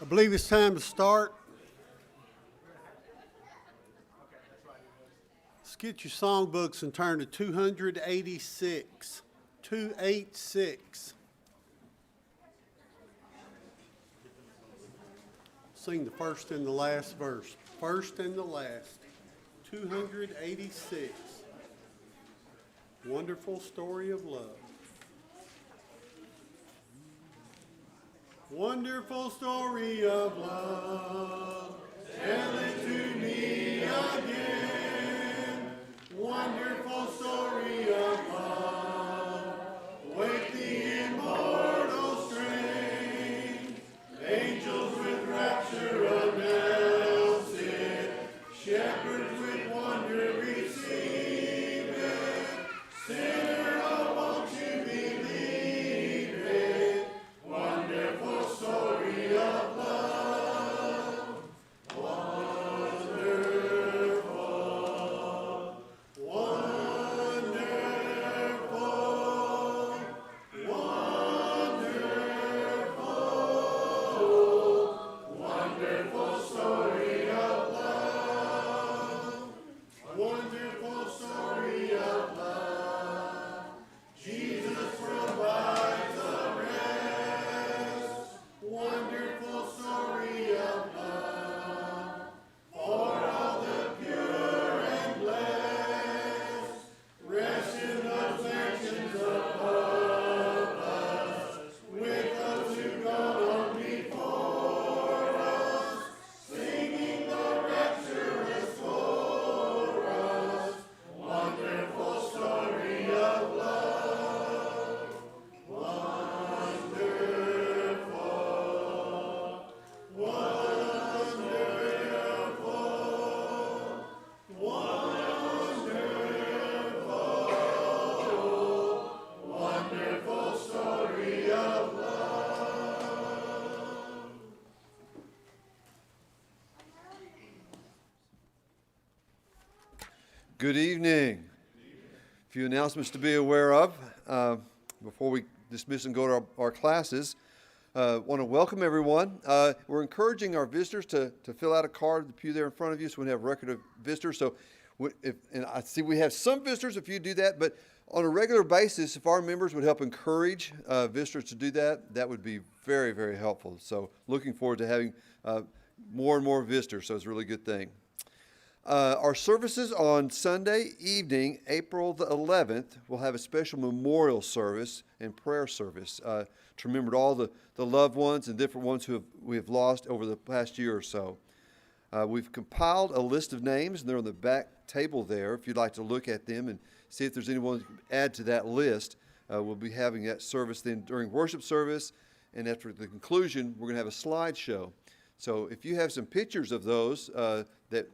I believe it's time to start. Let's get your songbooks and turn to 286. 286. Sing the first and the last verse. First and the last. 286. Wonderful story of love. Wonderful story of love, tell it to me again. Wonderful story of love, wake the immortal strain. Angels with rapture announce it, shepherds with wonder receive it. Sinner, oh, won't you believe it? Wonderful story of love. Wonderful, wonderful, wonderful, wonderful story of love. Wonderful story of love. Jesus provides a rest. Wonderful story of love. For all the pure and blessed. Rest in those mansions above us. With those who've gone on before us. Singing the rapturous chorus. Wonderful story of love. Wonderful, wonderful, wonderful, wonderful story of love. Good evening. A few announcements to be aware of before we dismiss and go to our classes. Want to welcome everyone. We're encouraging our visitors to fill out a card in the pew there in front of you so we have a record of visitors. So, and I see we have some visitors if you do that, but on a regular basis, if our members would help encourage visitors to do that, that would be very, very helpful. So looking forward to having more and more visitors, so it's a really good thing. Our services on Sunday evening, April the 11th, we'll have a special memorial service and prayer service to remember all the loved ones and different ones we have lost over the past year or so. We've compiled a list of names, and they're on the back table there if you'd like to look at them and see if there's anyone to add to that list. We'll be having that service then during worship service, and after the conclusion, we're going to have a slideshow. So if you have some pictures of those that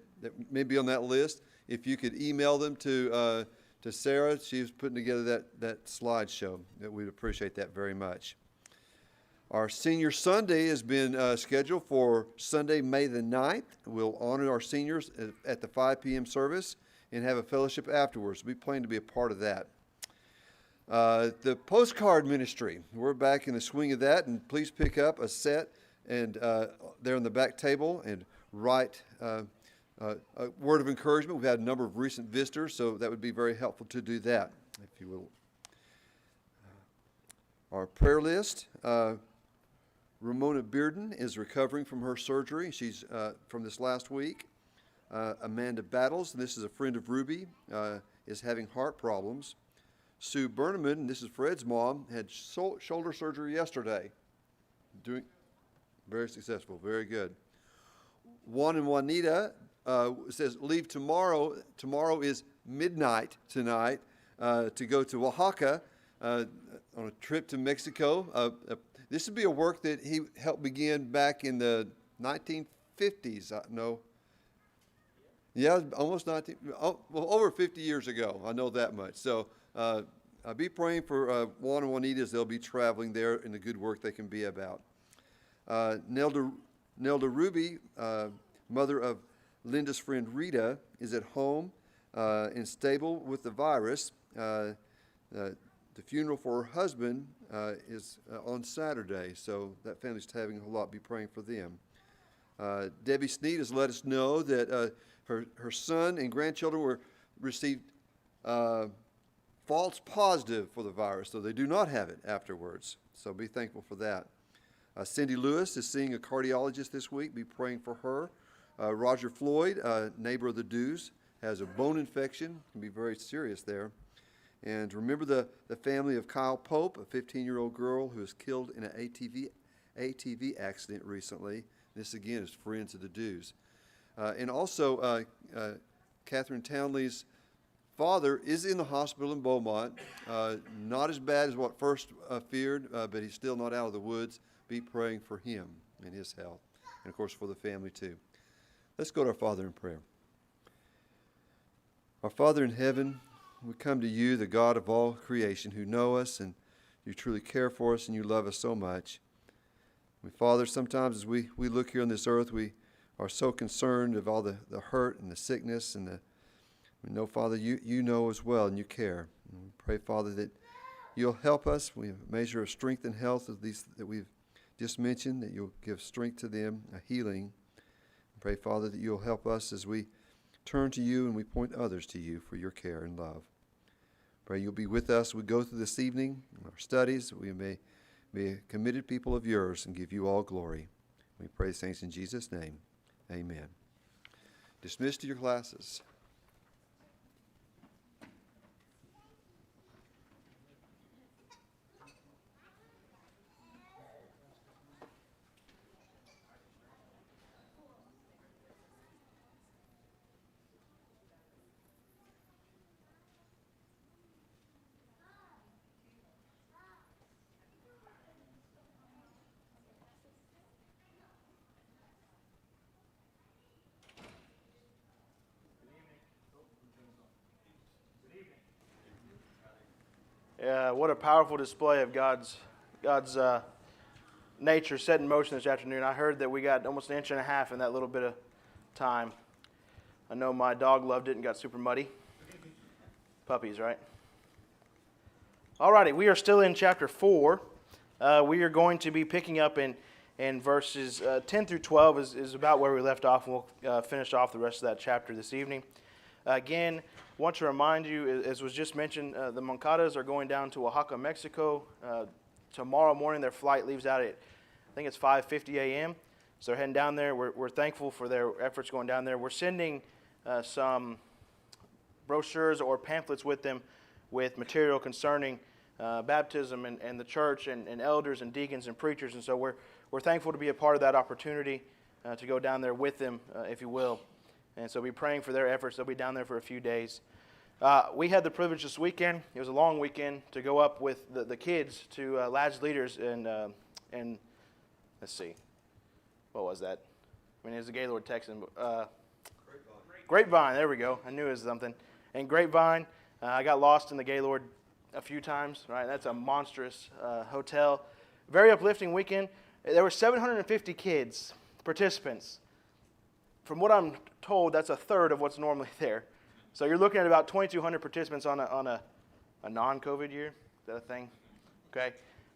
may be on that list, if you could email them to Sarah, she's putting together that slideshow. We'd appreciate that very much. Our Senior Sunday has been scheduled for Sunday, May the 9th. We'll honor our seniors at the 5 p.m. service and have a fellowship afterwards. We plan to be a part of that. The postcard ministry, we're back in the swing of that, and please pick up a set and there on the back table and write a word of encouragement. We've had a number of recent visitors, so that would be very helpful to do that, if you will. Our prayer list, Ramona Bearden is recovering from her surgery. She's from this last week. Amanda Battles, and this is a friend of Ruby, is having heart problems. Sue Berneman, and this is Fred's mom, had shoulder surgery yesterday. Doing very successful, very good. Juan and Juanita says leave tomorrow. Tomorrow is midnight tonight to go to Oaxaca on a trip to Mexico. This would be a work that he helped begin back in the 1950s. Almost 19. Over 50 years ago. I know that much. So be praying for Juan and Juanita as they'll be traveling there and the good work they can be about. Nelda Ruby, mother of Linda's friend Rita, is at home and stable with the virus. The funeral for her husband is on Saturday, so that family's having a lot. Be praying for them. Debbie Sneed has let us know that her son and grandchildren received false positive for the virus, so they do not have it afterwards. So be thankful for that. Cindy Lewis is seeing a cardiologist this week. Be praying for her. Roger Floyd, neighbor of the Dews, has a bone infection. It can be very serious there. And remember the family of Kyle Pope, a 15-year-old girl who was killed in an ATV accident recently. This, again, is friends of the Dews. And also, Catherine Townley's father is in the hospital in Beaumont. Not as bad as what first feared, but he's still not out of the woods. Be praying for him and his health, and of course for the family too. Let's go to our Father in prayer. Our Father in heaven, we come to you, the God of all creation, who know us, and you truly care for us, and you love us so much. Father, sometimes as we look here on this earth, we are so concerned of all the hurt and the sickness, and we know, Father, you know as well, and you care. And we pray, Father, that you'll help us. We have a measure of strength and health of these that we've just mentioned, that you'll give strength to them, a healing. Pray, Father, that you'll help us as we turn to you and we point others to you for your care and love. Pray you'll be with us as we go through this evening, in our studies, that we may be a committed people of yours and give you all glory. We pray things in Jesus' name. Amen. Dismissed to your classes. What a powerful display of God's nature set in motion this afternoon. I heard that we got almost an inch and a half in that little bit of time. I know my dog loved it and got super muddy. Puppies, right? Alrighty, we are still in chapter 4. We are going to be picking up in verses 10 through 12 is about where we left off, and we'll finish off the rest of that chapter this evening. Again, want to remind you, as was just mentioned, the Moncadas are going down to Oaxaca, Mexico. Tomorrow morning, their flight leaves out at, I think it's 5:50 a.m. So they're heading down there. We're thankful for their efforts going down there. We're sending some brochures or pamphlets with them with material concerning baptism and the church and elders and deacons and preachers. And so we're thankful to be a part of that opportunity to go down there with them, if you will. And so we'll be praying for their efforts. They'll be down there for a few days. We had the privilege this weekend. It was a long weekend to go up with the kids to Lads Leaders and let's see, what was that? I mean, it was the Gaylord Texan. Grapevine. There we go. I knew it was something. And Grapevine, I got lost in the Gaylord a few times. Right, that's a monstrous hotel. Very uplifting weekend. There were 750 kids, participants. From what I'm told, that's a third of what's normally there. So you're looking at about 2,200 participants on a non-COVID year. Is that a thing? Okay.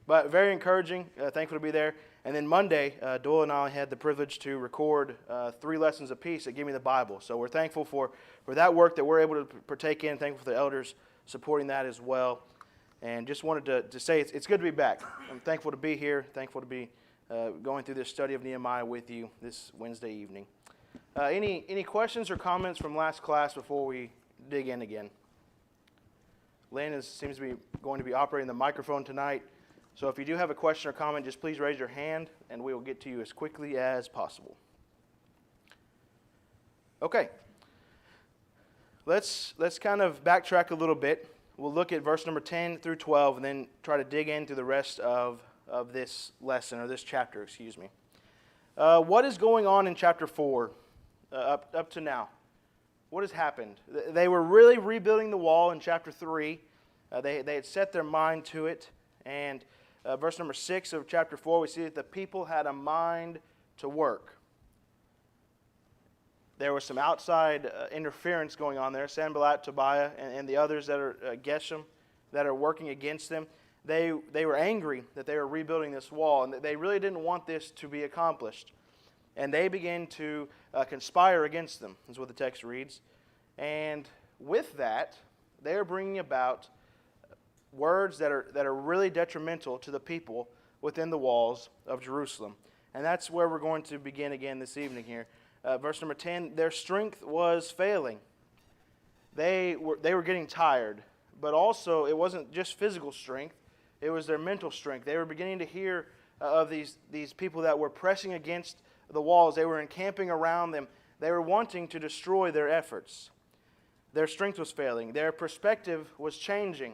But very encouraging. Thankful to be there. And then Monday, Doyle and I had the privilege to record 3 lessons apiece at Give Me the Bible. So we're thankful for that work that we're able to partake in. Thankful for the elders supporting that as well. And just wanted to say it's good to be back. I'm thankful to be here. Thankful to be going through this study of Nehemiah with you this Wednesday evening. Any questions or comments from last class before we dig in again? Lynn seems to be going to be operating the microphone tonight. So if you do have a question or comment, just please raise your hand, and we will get to you as quickly as possible. Okay. Let's kind of backtrack a little bit. We'll look at verse number 10 through 12, and then try to dig into the rest of this lesson, or this chapter, excuse me. What is going on in chapter 4 up to now? What has happened? They were really rebuilding the wall in chapter 3. They had set their mind to it. And verse number 6 of chapter 4, we see that the people had a mind to work. There was some outside interference going on there. Sanballat, Tobiah, and the others that are Geshem that are working against them. they were angry that they were rebuilding this wall, and that they really didn't want this to be accomplished. And they began to conspire against them, is what the text reads. And with that, they are bringing about words that are really detrimental to the people within the walls of Jerusalem. And that's where we're going to begin again this evening here. Verse number 10, their strength was failing. They were getting tired, but also it wasn't just physical strength, it was their mental strength. They were beginning to hear of these people that were pressing against the walls. They were encamping around them. They were wanting to destroy their efforts. Their strength was failing. Their perspective was changing.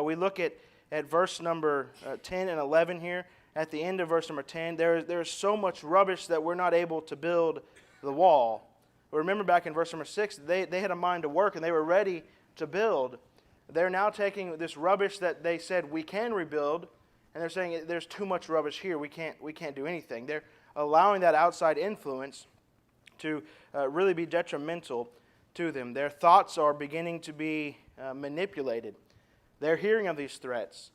We look at verse number 10 and 11 here. At the end of verse number 10, there's so much rubbish that we're not able to build the wall. Remember back in verse number 6, they had a mind to work and they were ready to build. They're now taking this rubbish that they said we can rebuild, and they're saying there's too much rubbish here. We can't do anything. They're allowing that outside influence to really be detrimental to them. Their thoughts are beginning to be manipulated. They're hearing of these threats.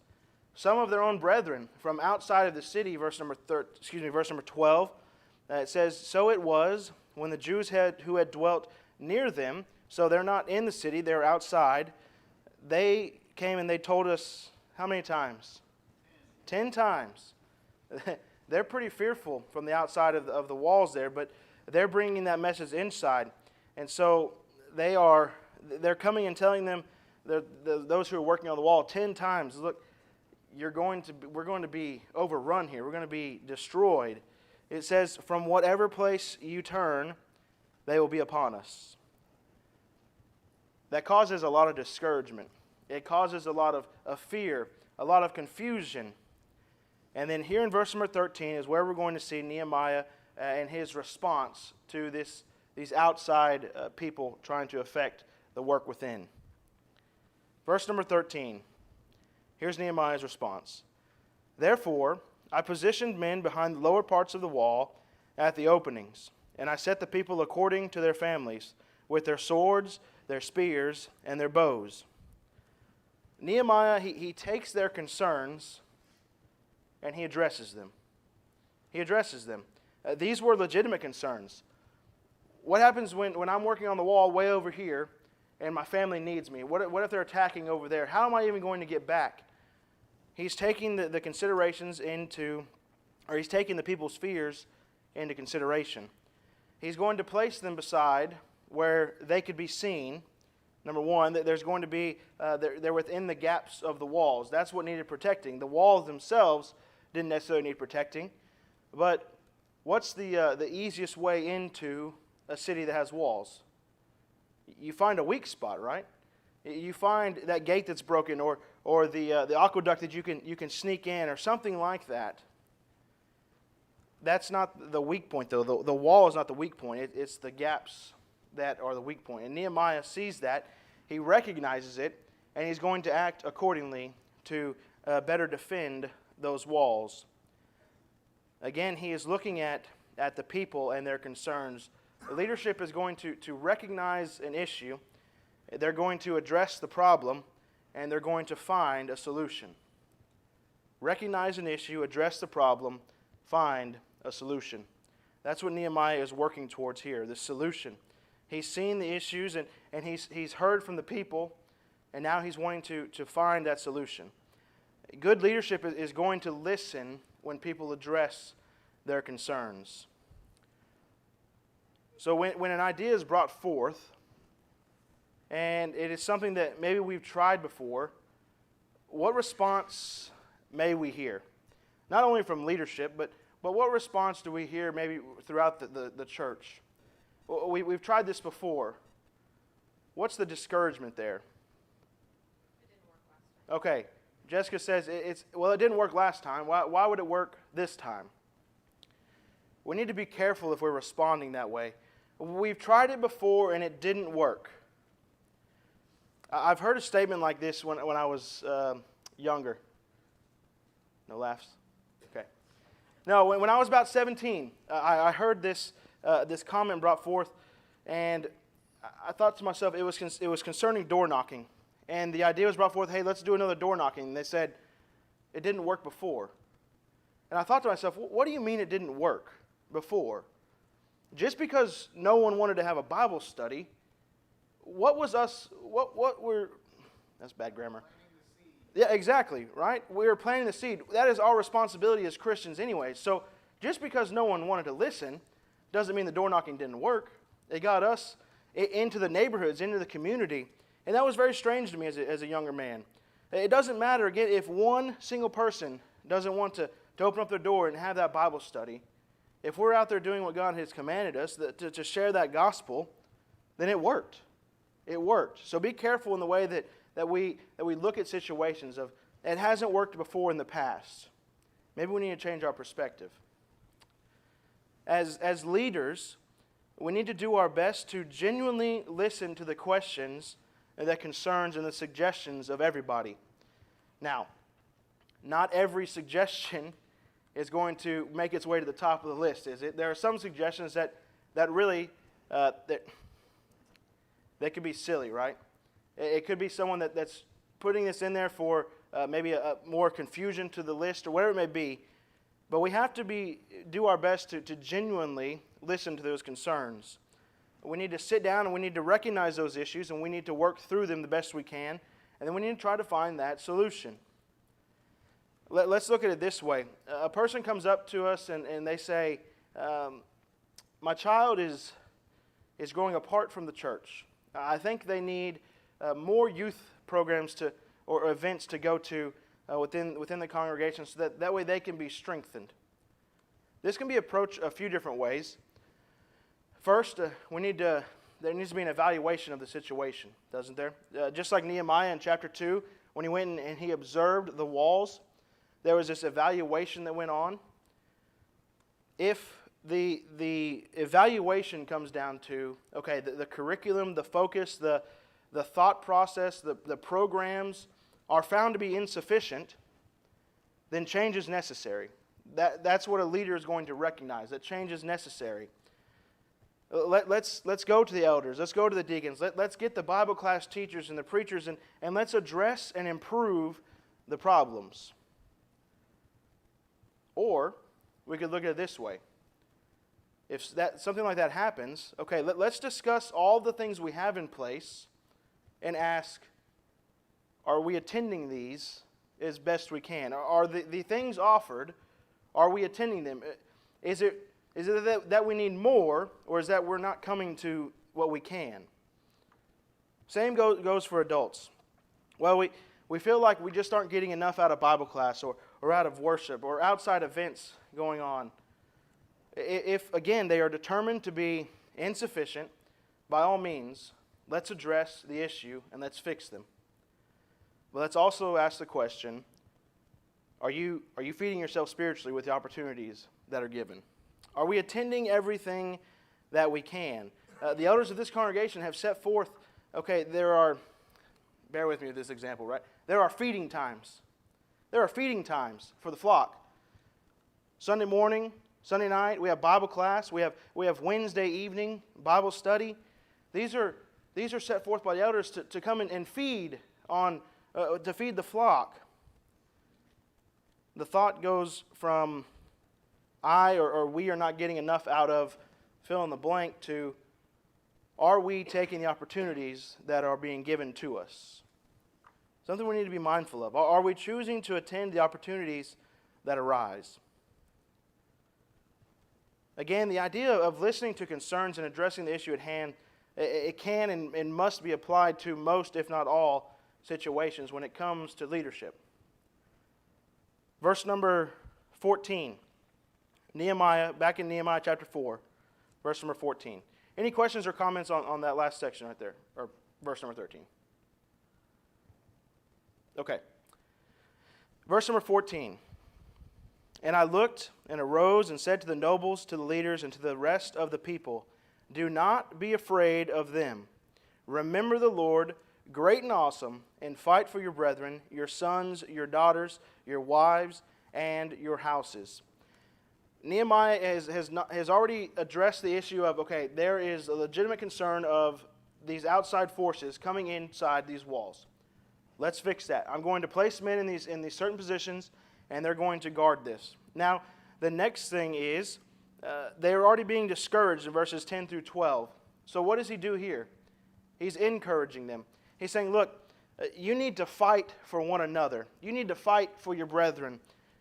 Some of their own brethren from outside of the city, verse number 12, it says, "So it was when the Jews who had dwelt near them," so they're not in the city, they're outside, "they came and they told us," how many times? 10 times. They're pretty fearful from the outside of the walls there, but they're bringing that message inside. And so they're coming and telling them, those who are working on the wall 10 times, look, we're going to be overrun here. We're going to be destroyed. It says, from whatever place you turn, they will be upon us. That causes a lot of discouragement. It causes a lot of fear, a lot of confusion. And then here in verse number 13 is where we're going to see Nehemiah and his response to these outside people trying to affect the work within. Verse number 13. Here's Nehemiah's response. "Therefore, I positioned men behind the lower parts of the wall at the openings, and I set the people according to their families, with their swords, their spears, and their bows." Nehemiah, he takes their concerns and he addresses them. He addresses them. These were legitimate concerns. What happens when I'm working on the wall way over here and my family needs me? What if they're attacking over there? How am I even going to get back? He's taking the considerations he's taking the people's fears into consideration. He's going to place them beside where they could be seen. Number one, that there's going to be, they're within the gaps of the walls. That's what needed protecting. The walls themselves didn't necessarily need protecting. But what's the easiest way into a city that has walls? You find a weak spot, right? You find that gate that's broken, or the aqueduct that you can sneak in, or something like that. That's not the weak point, though. The wall is not the weak point. It's the gaps that are the weak point. And Nehemiah sees that. He recognizes it, and he's going to act accordingly to better defend those walls. Again, he is looking at the people and their concerns. The leadership is going to recognize an issue. They're going to address the problem, and they're going to find a solution. Recognize an issue, address the problem, find a solution. That's what Nehemiah is working towards here, the solution. He's seen the issues, and he's heard from the people, and now he's wanting to find that solution. Good leadership is going to listen when people address their concerns. So when an idea is brought forth, and it is something that maybe we've tried before, what response may we hear? Not only from leadership, but what response do we hear maybe throughout the church? We've tried this before. What's the discouragement there? It didn't work last time. Okay, Jessica says it didn't work last time. Why would it work this time? We need to be careful if we're responding that way. We've tried it before and it didn't work. I've heard a statement like this when I was younger. No laughs? Okay. No, when I was about 17, I heard this comment brought forth, and I thought to myself, it was concerning door knocking. And the idea was brought forth, hey, let's do another door knocking. And they said, it didn't work before. And I thought to myself, what do you mean it didn't work before? Just because no one wanted to have a Bible study, what were, that's bad grammar. Yeah, exactly, right? We were planting the seed. That is our responsibility as Christians anyway. So just because no one wanted to listen doesn't mean the door knocking didn't work. It got us into the neighborhoods, into the community. And that was very strange to me as a younger man. It doesn't matter, again, if one single person doesn't want to open up their door and have that Bible study. If we're out there doing what God has commanded us, to share that gospel, then it worked. It worked. So be careful in the way that we look at situations of, it hasn't worked before in the past. Maybe we need to change our perspective. As leaders, we need to do our best to genuinely listen to the questions and the concerns and the suggestions of everybody. Now, not every suggestion is going to make its way to the top of the list, is it? There are some suggestions that really they could be silly, right? It could be someone that's putting this in there for maybe a more confusion to the list or whatever it may be. But we have to do our best to genuinely listen to those concerns. We need to sit down and we need to recognize those issues and we need to work through them the best we can. And then we need to try to find that solution. Let's look at it this way. A person comes up to us and they say, my child is growing apart from the church. I think they need more youth programs or events to go to within the congregation so that way they can be strengthened. This can be approached a few different ways. First, there needs to be an evaluation of the situation, doesn't there? Just like Nehemiah in chapter 2, when he went and he observed the walls, there was this evaluation that went on. If the evaluation comes down to, okay, the curriculum, the focus, the thought process, the programs are found to be insufficient, then change is necessary. That's what a leader is going to recognize, that change is necessary. Let's go to the elders. Let's go to the deacons. Let's get the Bible class teachers and the preachers and let's address and improve the problems. Or we could look at it this way. If something like that happens, okay, let's discuss all the things we have in place and ask, are we attending these as best we can? Are the things offered, are we attending them? Is it that we need more, or is that we're not coming to what we can? Same goes for adults. Well, we feel like we just aren't getting enough out of Bible class or out of worship or outside events going on. If, again, they are determined to be insufficient, by all means, let's address the issue and let's fix them. But let's also ask the question, are you feeding yourself spiritually with the opportunities that are given? Are we attending everything that we can? The elders of this congregation have set forth, okay, bear with me with this example, right? There are feeding times. There are feeding times for the flock. Sunday morning, Sunday night, we have Bible class. We have Wednesday evening Bible study. These are set forth by the elders to come in and feed to feed the flock. The thought goes from or we are not getting enough out of fill in the blank to are we taking the opportunities that are being given to us? Something we need to be mindful of. Are we choosing to attend the opportunities that arise? Again, the idea of listening to concerns and addressing the issue at hand, it can and must be applied to most, if not all, situations when it comes to leadership. Verse number 14. Back in Nehemiah chapter 4, verse number 14. Any questions or comments on that last section right there, or verse number 13? Okay. Verse number 14. And I looked and arose and said to the nobles, to the leaders, and to the rest of the people, do not be afraid of them. Remember the Lord, great and awesome, and fight for your brethren, your sons, your daughters, your wives, and your houses. Nehemiah has already addressed the issue of, okay, there is a legitimate concern of these outside forces coming inside these walls. Let's fix that. I'm going to place men in these certain positions, and they're going to guard this. Now, the next thing is they're already being discouraged in verses 10 through 12. So what does he do here? He's encouraging them. He's saying, look, you need to fight for one another. You need to fight for your brethren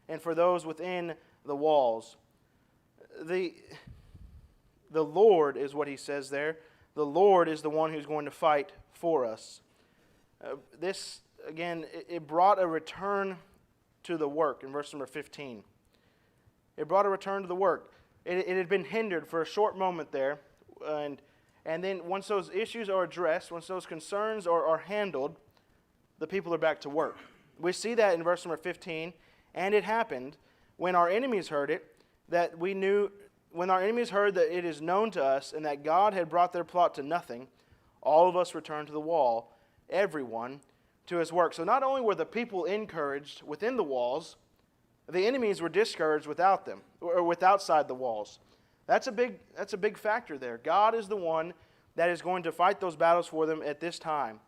and for those within the walls. The Lord is what he says there. The Lord is the one who's going to fight for us. This, again, it brought a return to the work in verse number 15. It brought a return to the work. It had been hindered for a short moment there, and then once those issues are addressed, once those concerns are handled, the people are back to work. We see that in verse number 15, and it happened when our enemies heard it, that we knew, when our enemies heard that it is known to us and that God had brought their plot to nothing, all of us returned to the wall, everyone to his work. So not only were the people encouraged within the walls, the enemies were discouraged without them, or outside the walls. That's a big factor there. God is the one that is going to fight those battles for them at this time.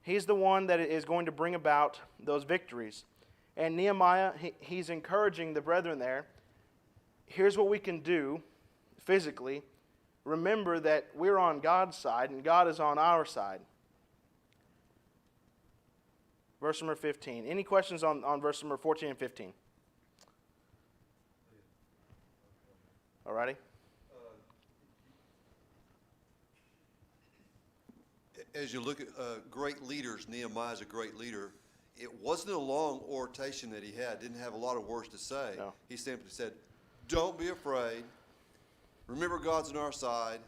He's the one that is going to bring about those victories. And Nehemiah, he's encouraging the brethren there. Here's what we can do physically. Remember that we're on God's side and God is on our side. Verse number 15. Any questions on verse number 14 and 15? Alrighty. As you look at great leaders, Nehemiah's a great leader. It wasn't a long oration that he had. Didn't have a lot of words to say. No. He simply said, don't be afraid. Remember God's on our side.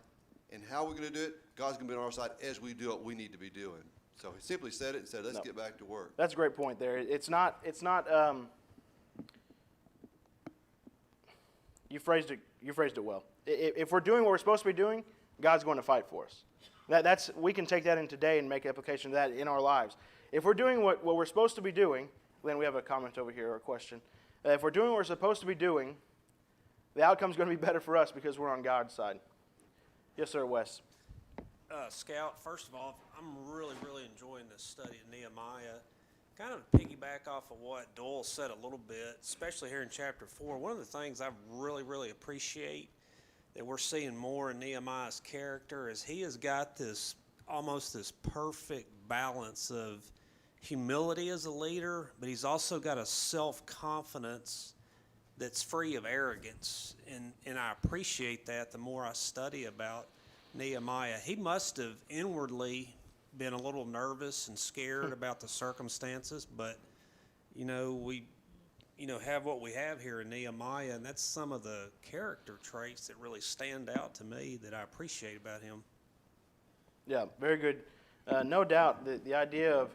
And how we're going to do it, God's going to be on our side as we do what we need to be doing. So he simply said it and said, let's get back to work. That's a great point there. It's not you phrased it well. If we're doing what we're supposed to be doing, God's going to fight for us. We can take that in today and make application of that in our lives. If we're doing what we're supposed to be doing, then we have a comment over here or a question. If we're doing what we're supposed to be doing, the outcome's going to be better for us because we're on God's side. Yes, sir, Wes. Scout, first of all, I'm really enjoying this study of Nehemiah. Kind of piggyback off of what Doyle said a little bit, especially here in chapter 4. One of the things I really appreciate that we're seeing more in Nehemiah's character is he has got this almost this perfect balance of humility as a leader, but he's also got a self-confidence that's free of arrogance. And I appreciate that the more I study about Nehemiah. He must have inwardly been a little nervous and scared about the circumstances, but we have what we have here in Nehemiah, and that's some of the character traits that really stand out to me that I appreciate about him. Yeah, very good. No doubt the idea of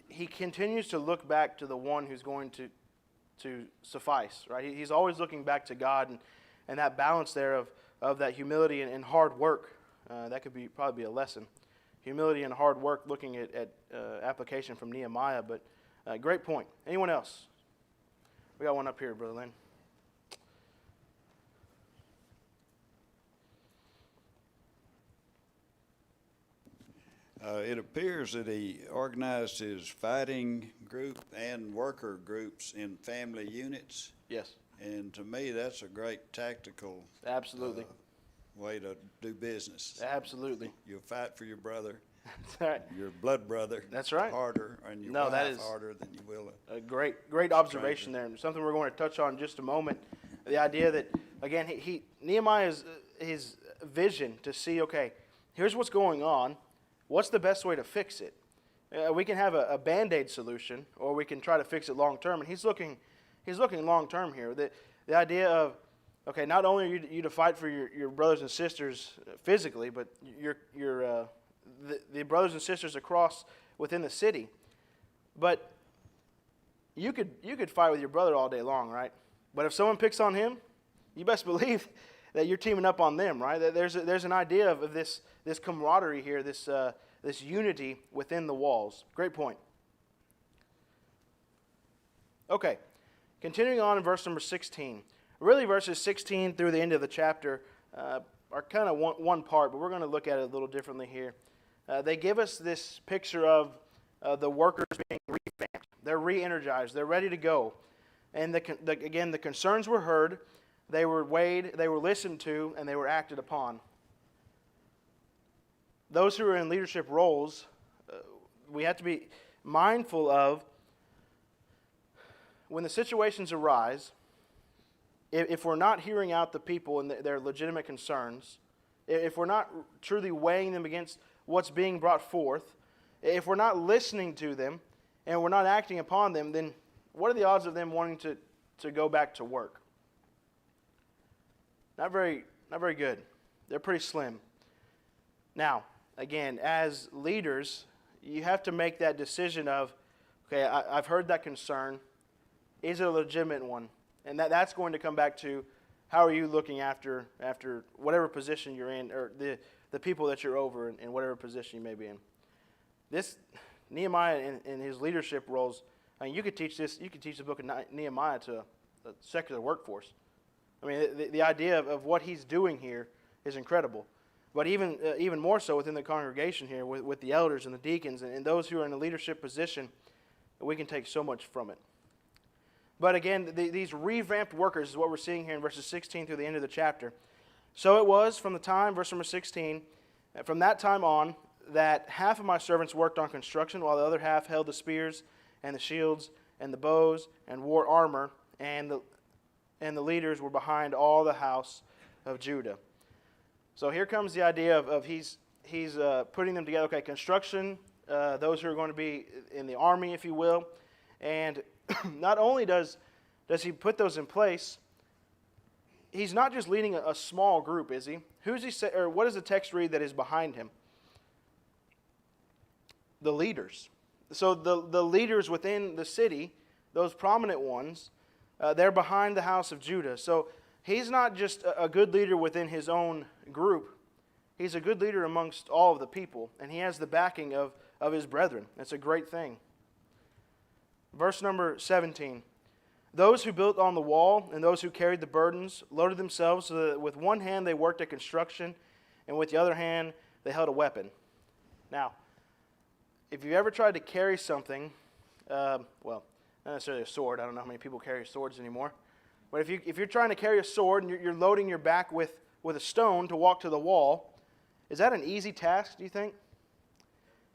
he continues to look back to the one who's going to suffice, right? He's always looking back to God, and that balance there of that humility and hard work, that could probably be a lesson. Humility and hard work, looking at application from Nehemiah, but great point. Anyone else? We got one up here, Brother Lynn. It appears that he organized his fighting group and worker groups in family units. Yes. And to me, that's a great tactical Absolutely. Way to do business. Absolutely. You'll fight for your brother, That's right. your blood brother. That's right. Harder, and your No, that wife is harder than you will. A great observation there, and something we're going to touch on in just a moment. The idea that, again, Nehemiah's his vision to see, okay, here's what's going on. What's the best way to fix it? We can have a Band-Aid solution, or we can try to fix it long term. And he's looking long term here. The idea of, okay, not only are you to fight for your brothers and sisters physically, but the brothers and sisters across within the city. But you could fight with your brother all day long, right? But if someone picks on him, you best believe that you're teaming up on them, right? There's an idea of this camaraderie here, this unity within the walls. Great point. Okay, continuing on in verse number 16. Really, verses 16 through the end of the chapter are kind of one part, but we're going to look at it a little differently here. They give us this picture of the workers being revamped. They're re-energized. They're ready to go. And again, the concerns were heard, they were weighed, they were listened to, and they were acted upon. Those who are in leadership roles, we have to be mindful of when the situations arise, if we're not hearing out the people and their legitimate concerns, if we're not truly weighing them against what's being brought forth, if we're not listening to them and we're not acting upon them, then what are the odds of them wanting to go back to work? Not very good. They're pretty slim. Now, again, as leaders, you have to make that decision of, okay, I've heard that concern. Is it a legitimate one? And that's going to come back to how are you looking after whatever position you're in, or the people that you're over in whatever position you may be in. This Nehemiah in his leadership roles, I mean, you could teach the book of Nehemiah to a secular workforce. I mean, the idea of what he's doing here is incredible. But even more so within the congregation here, with the elders and the deacons and those who are in a leadership position, we can take so much from it. But again, these revamped workers is what we're seeing here in verses 16 through the end of the chapter. So it was from the time, verse number 16, from that time on, that half of my servants worked on construction, while the other half held the spears and the shields and the bows and wore armor, and the leaders were behind all the house of Judah. So here comes the idea of he's putting them together. Okay, construction, those who are going to be in the army, if you will. And not only does he put those in place, he's not just leading a small group, is he? What does the text read that is behind him? The leaders. So the leaders within the city, those prominent ones, they're behind the house of Judah. So he's not just a good leader within his own group. He's a good leader amongst all of the people, and he has the backing of his brethren. That's a great thing. Verse number 17. Those who built on the wall and those who carried the burdens loaded themselves so that with one hand they worked at construction, and with the other hand they held a weapon. Now, if you've ever tried to carry something, well, not necessarily a sword. I don't know how many people carry swords anymore. But if you're trying to carry a sword and you're loading your back with a stone to walk to the wall, is that an easy task, do you think?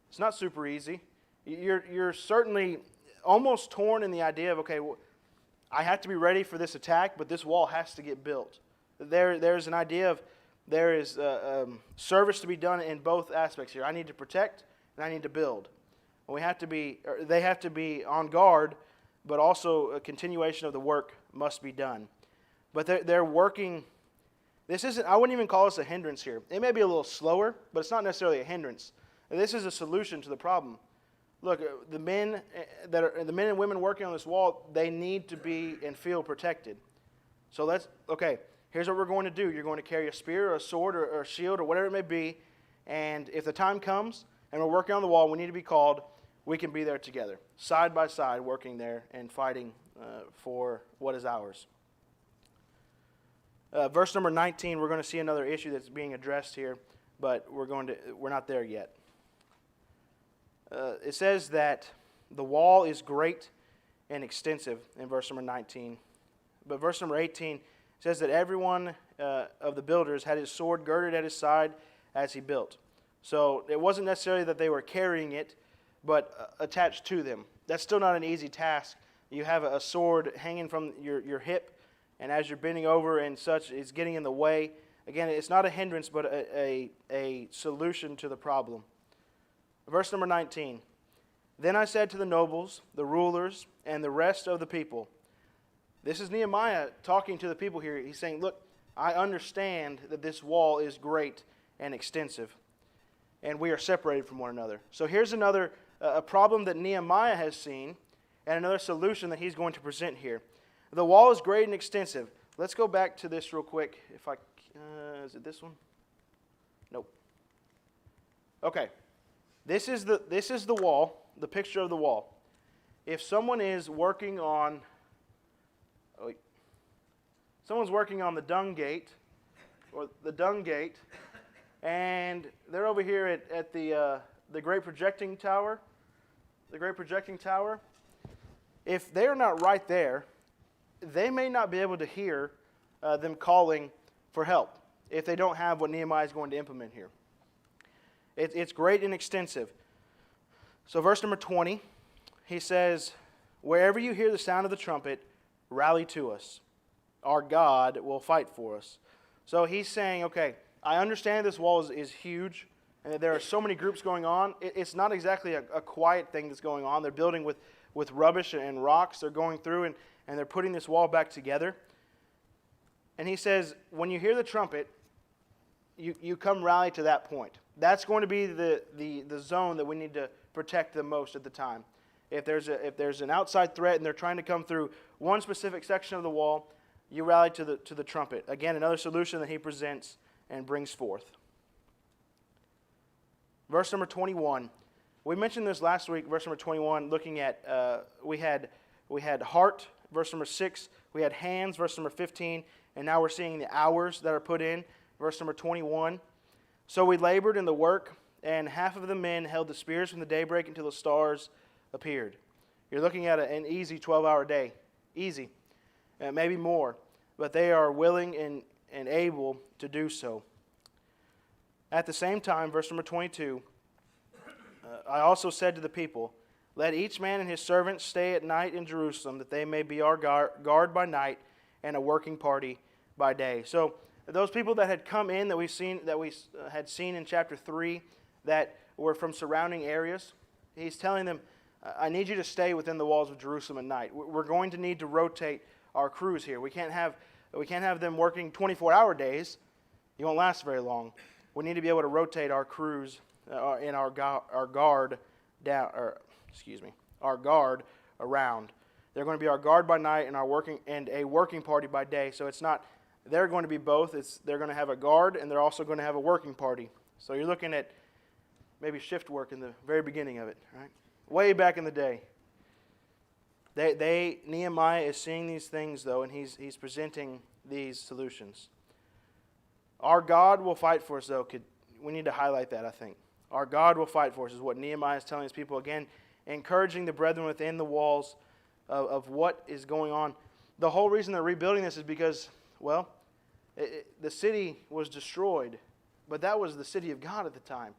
It's not super easy. You're certainly almost torn in the idea of, okay, well, I have to be ready for this attack, but this wall has to get built. There's an idea of there is service to be done in both aspects here. I need to protect and I need to build. They have to be on guard, but also a continuation of the work must be done. But they're working. I wouldn't even call this a hindrance here. It may be a little slower, but it's not necessarily a hindrance. This is a solution to the problem. Look, the men and women working on this wall, they need to be and feel protected. So here's what we're going to do. You're going to carry a spear or a sword or a shield or whatever it may be, and if the time comes and we're working on the wall, we need to be called, we can be there together, side by side, working there and fighting for what is ours. Verse number 19, we're going to see another issue that's being addressed here, but we're not there yet. It says that the wall is great and extensive in verse number 19. But verse number 18 says that everyone of the builders had his sword girded at his side as he built. So it wasn't necessarily that they were carrying it, but attached to them. That's still not an easy task. You have a sword hanging from your hip, and as you're bending over and such, it's getting in the way. Again, it's not a hindrance, but a solution to the problem. Verse number 19. Then I said to the nobles, the rulers, and the rest of the people. This is Nehemiah talking to the people here. He's saying, look, I understand that this wall is great and extensive, and we are separated from one another. So here's another a problem that Nehemiah has seen, and another solution that he's going to present here. The wall is great and extensive. Let's go back to this real quick. Is it this one? Nope. Okay. This is the wall, the picture of the wall. If someone is working on, someone's working on the dung gate, and they're over here at the great projecting tower, if they're not right there, they may not be able to hear them calling for help if they don't have what Nehemiah is going to implement here. It's great and extensive. So verse number 20, he says, "Wherever you hear the sound of the trumpet, rally to us. Our God will fight for us." So he's saying, okay, I understand this wall is huge and that there are so many groups going on. It's not exactly a quiet thing that's going on. They're building with rubbish and rocks. They're going through and they're putting this wall back together. And he says, when you hear the trumpet, you come rally to that point. That's going to be the zone that we need to protect the most at the time. If there's an outside threat and they're trying to come through one specific section of the wall, you rally to the trumpet. Again, another solution that he presents and brings forth. Verse number 21. We mentioned this last week, verse number 21, looking at, we had heart, verse number 6. We had hands, verse number 15. And now we're seeing the hours that are put in, verse number 21. "So we labored in the work, and half of the men held the spears from the daybreak until the stars appeared." You're looking at an easy 12-hour day. Easy. Maybe more. But they are willing and able to do so. At the same time, verse number 22, "I also said to the people, let each man and his servant stay at night in Jerusalem, that they may be our guard by night and a working party by day." So those people that had come in that we had seen in chapter 3 that were from surrounding areas, he's telling them, I need you to stay within the walls of Jerusalem at night. We're going to need to rotate our crews here. We can't have them working 24-hour days. You won't last very long. We need to be able to rotate our crews and our guard around. They're going to be our guard by night and a working party by day. So it's not they're going to be both. They're going to have a guard and they're also going to have a working party. So you're looking at maybe shift work in the very beginning of it, right? Way back in the day. Nehemiah is seeing these things though, and he's presenting these solutions. Our God will fight for us though. We need to highlight that, I think. Our God will fight for us is what Nehemiah is telling his people. Again, encouraging the brethren within the walls of what is going on. The whole reason they're rebuilding this is because, well, the city was destroyed, but that was the city of God at the time.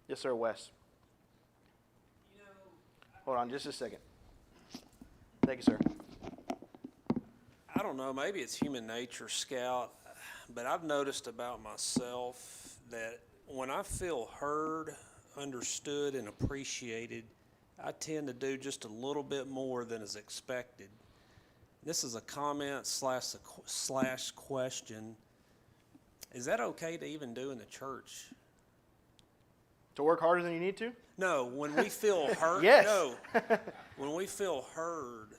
Yes, sir, Wes. Hold on just a second. Thank you, sir. I don't know, maybe it's human nature, Scout, but I've noticed about myself that when I feel heard, understood, and appreciated, I tend to do just a little bit more than is expected. This is a comment slash question. Is that okay to even do in the church? To work harder than you need to? No, when we feel heard. Yes. No, when we feel heard,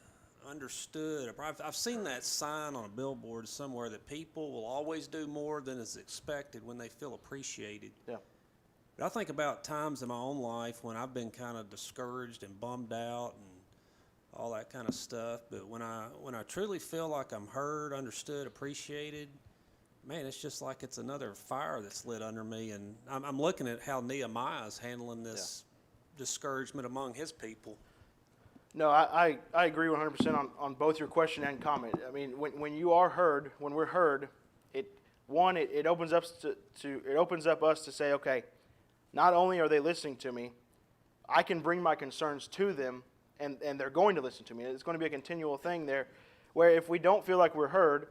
understood. I've seen that sign on a billboard somewhere that people will always do more than is expected when they feel appreciated. Yeah. But I think about times in my own life when I've been kind of discouraged and bummed out and all that kind of stuff. But when I truly feel like I'm heard, understood, appreciated, man, it's just like it's another fire that's lit under me. And I'm looking at how Nehemiah is handling this discouragement among his people. No, I agree 100% on both your question and comment. I mean, when you are heard, when we're heard, it opens up us to say, okay, not only are they listening to me, I can bring my concerns to them, and they're going to listen to me. It's going to be a continual thing there, where if we don't feel like we're heard,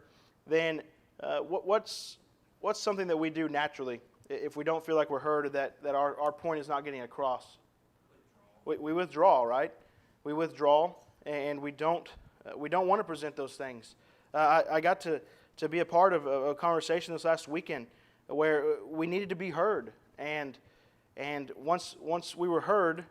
then what's something that we do naturally if we don't feel like we're heard or that our point is not getting across? We withdraw, right? We withdraw, and we don't want to present those things. I got to be a part of a conversation this last weekend where we needed to be heard, and once we were heard,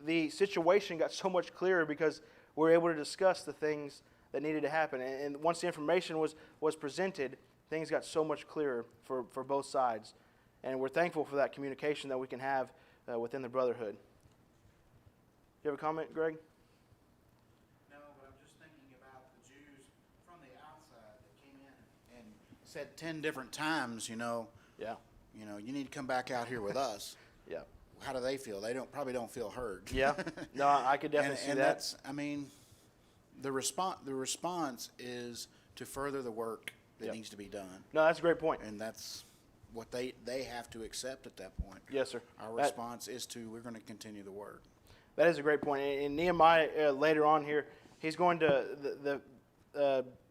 the situation got so much clearer because we were able to discuss the things that needed to happen. And once the information was presented, things got so much clearer for both sides. And we're thankful for that communication that we can have within the brotherhood. You have a comment, Greg? No, but I'm just thinking about the Jews from the outside that came in and said 10 different times, Yeah. you need to come back out here with us. Yeah. How do they feel? They probably don't feel heard. Yeah. No, I could definitely see and that. that's, I mean, The response is to further the work that Yep. needs to be done. No, that's a great point. And that's what they have to accept at that point. Yes, sir. Our That- response is we're going to continue the work. That is a great point. In Nehemiah, later on here, he's going to,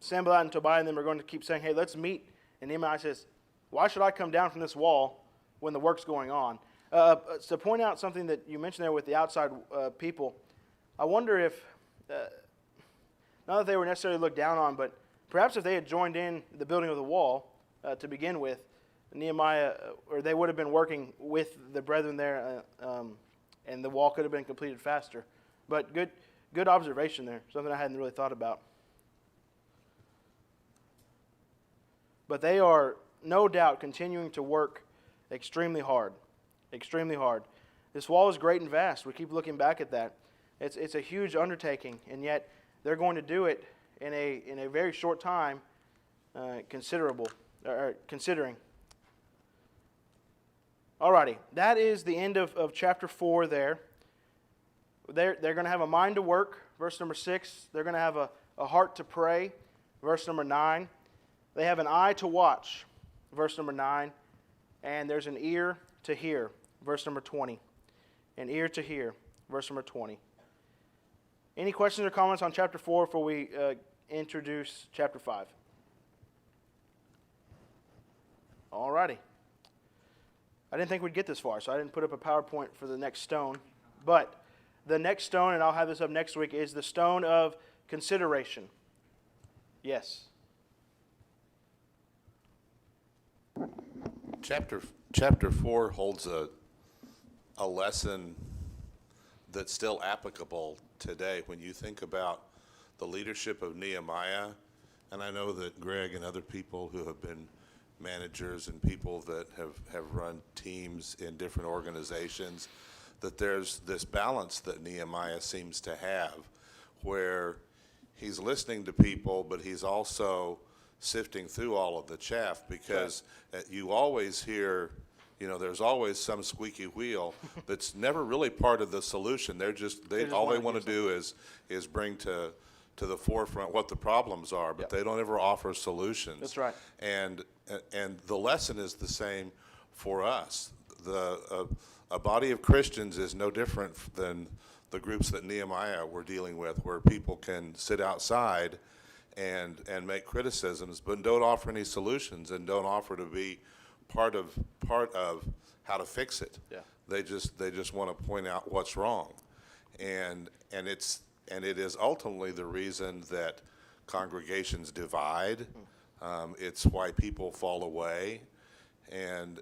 Sanballat and Tobiah and them are going to keep saying, hey, let's meet. And Nehemiah says, why should I come down from this wall when the work's going on? To point out something that you mentioned there with the outside people, I wonder if, not that they were necessarily looked down on, but perhaps if they had joined in the building of the wall to begin with, Nehemiah, or they would have been working with the brethren there, and the wall could have been completed faster. But good observation there, something I hadn't really thought about. But they are no doubt continuing to work extremely hard, extremely hard. This wall is great and vast. We keep looking back at that. It's a huge undertaking, and yet they're going to do it in a very short time, considering. Alrighty, that is the end of chapter 4 there. They're going to have a mind to work, verse number 6. They're going to have a heart to pray, verse number 9. They have an eye to watch, verse number 9. And there's an ear to hear, verse number 20. An ear to hear, verse number 20. Any questions or comments on chapter 4 before we introduce chapter 5? Alrighty. I didn't think we'd get this far, so I didn't put up a PowerPoint for the next stone. But the next stone, and I'll have this up next week, is the stone of consideration. Yes. Chapter 4 holds a lesson that's still applicable today. When you think about the leadership of Nehemiah, and I know that Greg and other people who have been managers and people that have run teams in different organizations, that there's this balance that Nehemiah seems to have where he's listening to people, but he's also sifting through all of the chaff, because you always hear, there's always some squeaky wheel that's never really part of the solution. All they want to do is bring to the forefront what the problems are, but they don't ever offer solutions. That's right. And the lesson is the same for us. A body of Christians is no different than the groups that Nehemiah were dealing with, where people can sit outside and make criticisms, but don't offer any solutions and don't offer to be part of how to fix it. Yeah. They just want to point out what's wrong, and it is ultimately the reason that congregations divide. It's why people fall away, and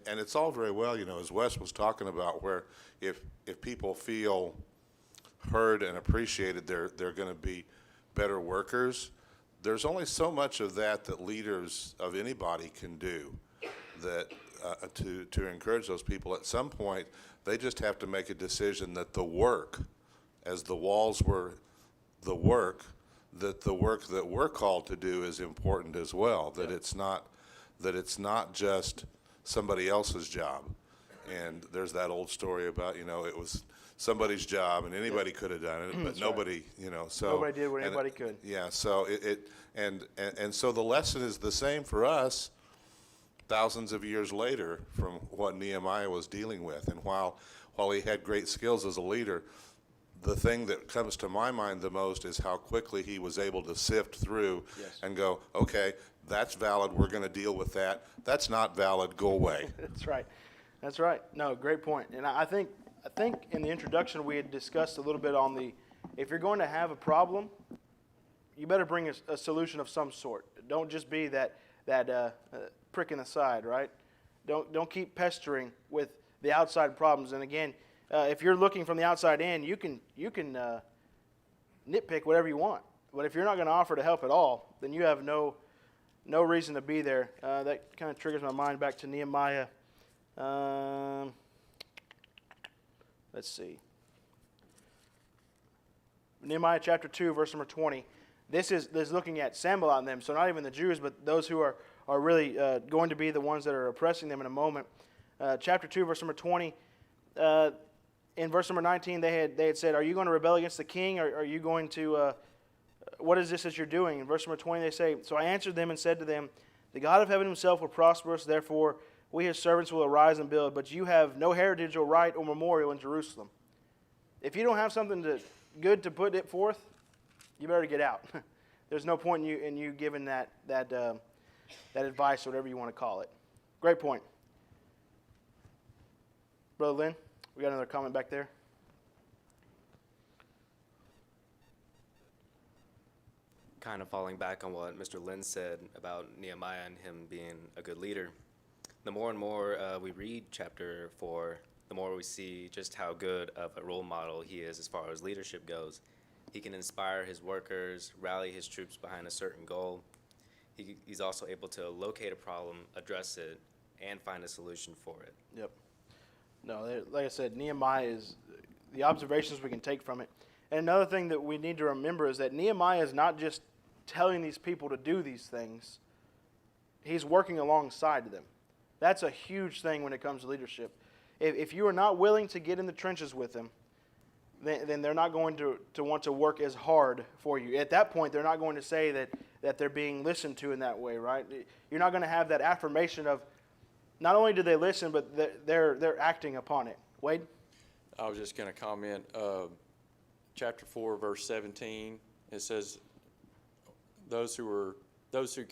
it's all very well, as Wes was talking about, where if people feel heard and appreciated, they're going to be better workers. There's only so much of that leaders of anybody can do that to encourage those people. At some point, they just have to make a decision that the work, as the walls were the work, that the work that we're called to do is important as well. That it's not just somebody else's job. And there's that old story about, it was somebody's job and anybody could have done it, but nobody, so. Nobody did what anybody could. Yeah, so and so the lesson is the same for us thousands of years later from what Nehemiah was dealing with. And while he had great skills as a leader, the thing that comes to my mind the most is how quickly he was able to sift through and go, okay, that's valid, we're going to deal with that. That's not valid, go away. That's right. That's right. No, great point. And I think in the introduction we had discussed a little bit on if you're going to have a problem, you better bring a solution of some sort. Don't just be that prick in the side, right? Don't keep pestering with the outside problems. And again, if you're looking from the outside in, you can nitpick whatever you want. But if you're not going to offer to help at all, then you have no reason to be there. That kind of triggers my mind back to Nehemiah. Let's see. Nehemiah chapter 2, verse number 20. This is looking at Sanballat and them, so not even the Jews, but those who are really going to be the ones that are oppressing them in a moment. Chapter 2, verse number 20. In verse number 19, they had said, "Are you going to rebel against the king, or are you going to what is this that you're doing? In verse number 20, they say, So I answered them and said to them, The God of heaven himself will prosper us, therefore we his servants will arise and build, but you have no heritage or right or memorial in Jerusalem. If you don't have something good to put it forth, you better get out. There's no point in you giving that advice, or whatever you want to call it. Great point. Brother Lynn, we got another comment back there. Kind of falling back on what Mr. Lynn said about Nehemiah and him being a good leader. The more and more we read chapter 4, the more we see just how good of a role model he is as far as leadership goes. He can inspire his workers, rally his troops behind a certain goal. He's also able to locate a problem, address it, and find a solution for it. Yep. No, like I said, Nehemiah is the observations we can take from it. And another thing that we need to remember is that Nehemiah is not just telling these people to do these things. He's working alongside them. That's a huge thing when it comes to leadership. If you are not willing to get in the trenches with them, then they're not going to want to work as hard for you. At that point, they're not going to say that they're being listened to in that way, right? You're not going to have that affirmation of not only do they listen, but they're acting upon it. Wade? I was just going to comment. Chapter 4, verse 17, it says, those who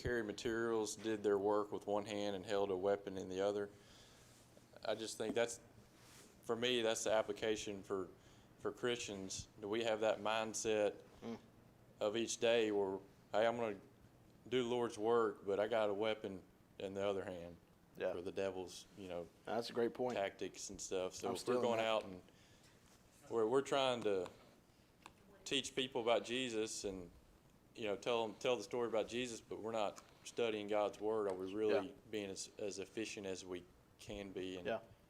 carried materials did their work with one hand and held a weapon in the other. I just think for me, that's the application for Christians. Do we have that mindset of each day where, hey, I'm going to do the Lord's work, but I got a weapon in the other hand for the devil's, That's a great point. tactics and stuff. So I'm if we're stealing going that. out and we're trying to teach people about Jesus and tell the story about Jesus, but we're not studying God's word, are we really being as efficient as we can be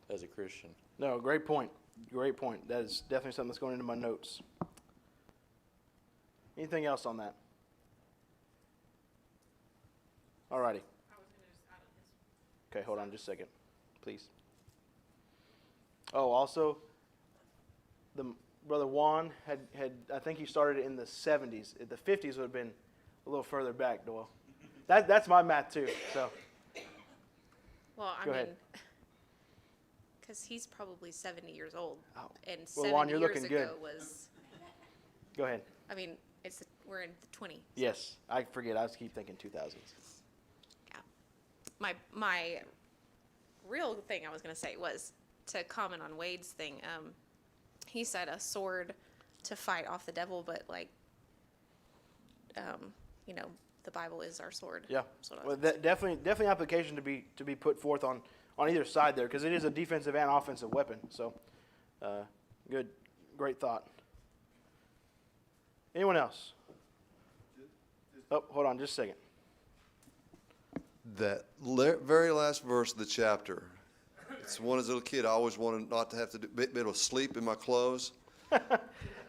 as a Christian? No, great point. Great point. That is definitely something that's going into my notes. Anything else on that? All righty. Okay, hold on just a second, please. Oh, also, Brother Juan had I think he started in the 70s. The 50s would have been a little further back, Doyle. That's my math too. So. Well, Go ahead. Because he's probably 70 years old, Oh. and Well, 70 Juan, you're years looking ago good. was. Go ahead. I mean, we're in the 20s. Yes, I forget. I keep thinking 2000s. Yeah. My real thing I was going to say was to comment on Wade's thing. He said a sword to fight off the devil, but the Bible is our sword. Yeah. That's what I Well, was definitely application to be put forth on either side there, because it is a defensive and offensive weapon. So, great thought. Anyone else? Oh, hold on just a second. That very last verse of the chapter, it's one as a little kid, I always wanted not to have to be able to sleep in my clothes.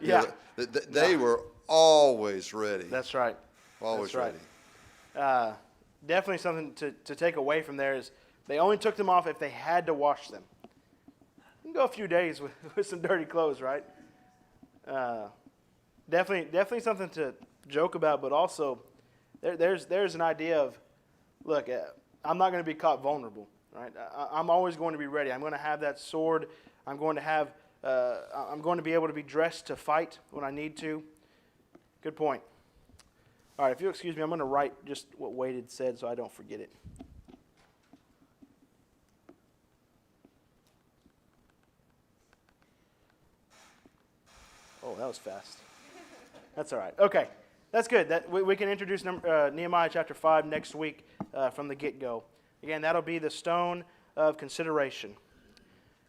Yeah. They were always ready. That's right. Always That's right. ready. Definitely something to take away from there is they only took them off if they had to wash them. You can go a few days with some dirty clothes, right? Definitely something to joke about, but also there's an idea of, look, I'm not going to be caught vulnerable, right? I'm always going to be ready. I'm going to have that sword. I'm going to be able to be dressed to fight when I need to. Good point. All right, if you'll excuse me, I'm going to write just what Wade had said so I don't forget it. Oh, that was fast. That's all right. Okay, that's good. We can introduce Nehemiah chapter 5 next week from the get-go. Again, that'll be the stone of consideration.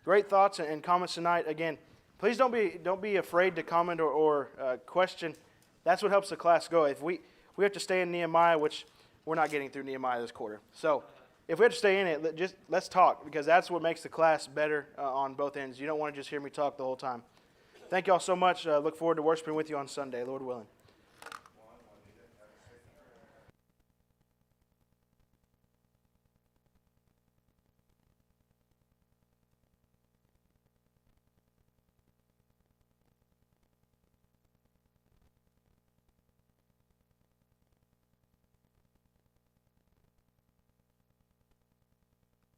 Great thoughts and comments tonight. Again, please don't be afraid to comment or question. That's what helps the class go. If we have to stay in Nehemiah, which we're not getting through Nehemiah this quarter. So if we have to stay in it, let's talk, because that's what makes the class better on both ends. You don't want to just hear me talk the whole time. Thank you all so much. Look forward to worshiping with you on Sunday, Lord willing.